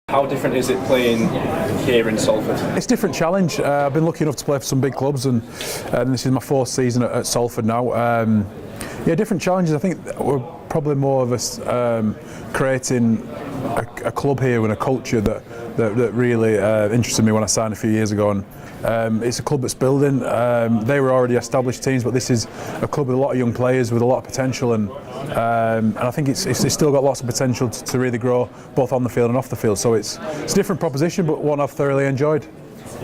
How different is it playing here in Salford? It's a different challenge. I've been lucky enough to play for some big clubs, and this is my fourth season at Salford now. Yeah, different challenges. I think we're probably more of us creating a club here and a culture that really interested me when I signed a few years ago. And it's a club that's building. They were already established teams, but this is a club with a lot of young players with a lot of potential, and I think it's still got lots of potential to really grow both on the field and off the field. So it's a different proposition, but one I've thoroughly enjoyed.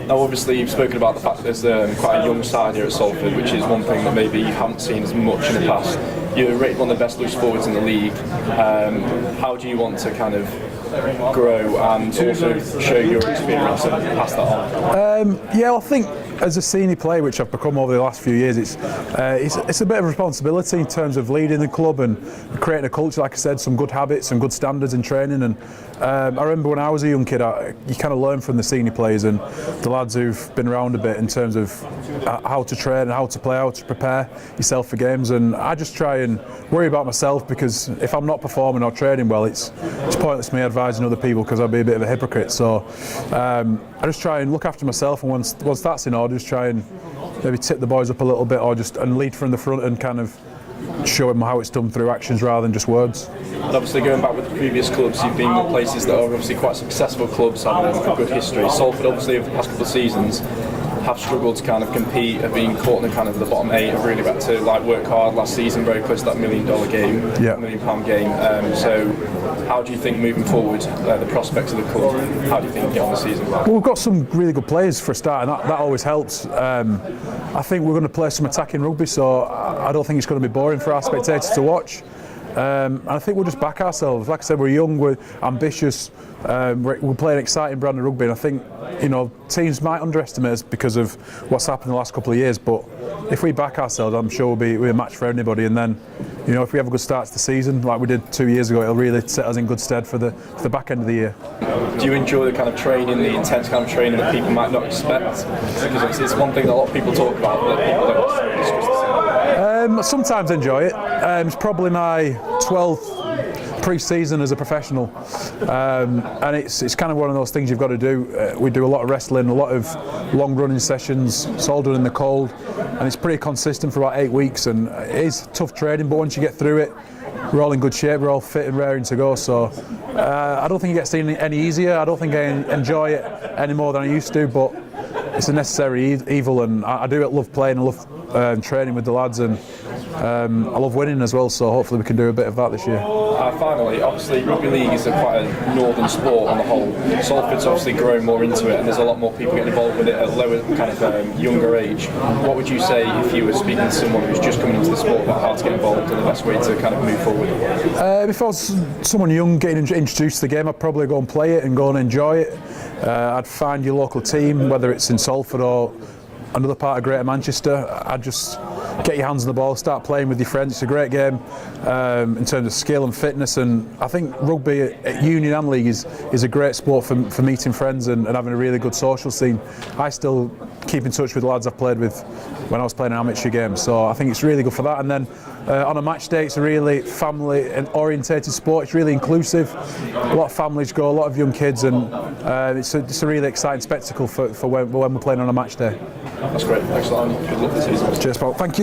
Now, obviously, you've spoken about the fact that there's quite a young side here at Salford, which is one thing that maybe you haven't seen as much in the past. You're rated one of the best loose forwards in the league. How do you want to kind of grow and also show your experience and pass that on? Yeah, I think as a senior player, which I've become over the last few years, it's a bit of a responsibility in terms of leading the club and creating a culture. Like I said, some good habits, some good standards in training. And I remember when I was a young kid, you kind of learn from the senior players and the lads who've been around a bit in terms of how to train and how to play, how to prepare yourself for games. And I just try and worry about myself, because if I'm not performing or training well, it's pointless me advising other people, because I'll be a bit of a hypocrite. So I just try and look after myself, and once that's in order, just try and maybe tip the boys up a little bit, or just and lead from the front and kind of show them how it's done through actions rather than just words. And obviously, going back with the previous clubs, you've been in places that are obviously quite successful clubs, having a good history. Salford, obviously, over the past couple of seasons, have struggled to kind of compete, have been caught in kind of the bottom eight, have really had to work hard last season, very close to that $1 million game, yeah. £1 million game. So how do you think moving forward, the prospects of the club, how do you think you get on the season? Well, we've got some really good players for a start, and that always helps. I think we're going to play some attacking rugby, so I don't think it's going to be boring for our spectators to watch. And I think we'll just back ourselves. Like I said, we're young, we're ambitious, we'll play an exciting brand of rugby, and I think teams might underestimate us because of what's happened in the last couple of years, but if we back ourselves, I'm sure we'll be a match for anybody. And then if we have a good start to the season like we did 2 years ago, it'll really set us in good stead for the back end of the year. Do you enjoy the kind of training, the intense kind of training that people might not expect? Because it's one thing that a lot of people talk about that people don't discuss the same. Sometimes enjoy it. It's probably my 12th pre-season as a professional, and it's kind of one of those things you've got to do. We do a lot of wrestling, a lot of long running sessions. It's all done in the cold, and it's pretty consistent for about 8 weeks, and it is tough training, but once you get through it, we're all in good shape, we're all fit and raring to go. So I don't think it gets any easier. I don't think I enjoy it any more than I used to, but it's a necessary evil, and I do love playing, I love training with the lads, and I love winning as well, so hopefully we can do a bit of that this year. Finally, obviously rugby league is quite a northern sport on the whole. Salford's obviously growing more into it, and there's a lot more people getting involved with it at a lower kind of younger age. What would you say if you were speaking to someone who's just coming into the sport about how to get involved and the best way to kind of move forward? If I was someone young getting introduced to the game, I'd probably go and play it and go and enjoy it. I'd find your local team, whether it's in Salford or another part of Greater Manchester. I'd just get your hands on the ball, start playing with your friends. It's a great game in terms of skill and fitness, and I think rugby at Union and League is a great sport for meeting friends and having a really good social scene. I still keep in touch with the lads I've played with when I was playing an amateur game, so I think it's really good for that. And then on a match day, it's a really family and orientated sport. It's really inclusive. A lot of families go, a lot of young kids, and it's a really exciting spectacle for when we're playing on a match day. That's great. Thanks a lot. Good luck this season. Cheers, Paul. Thank you.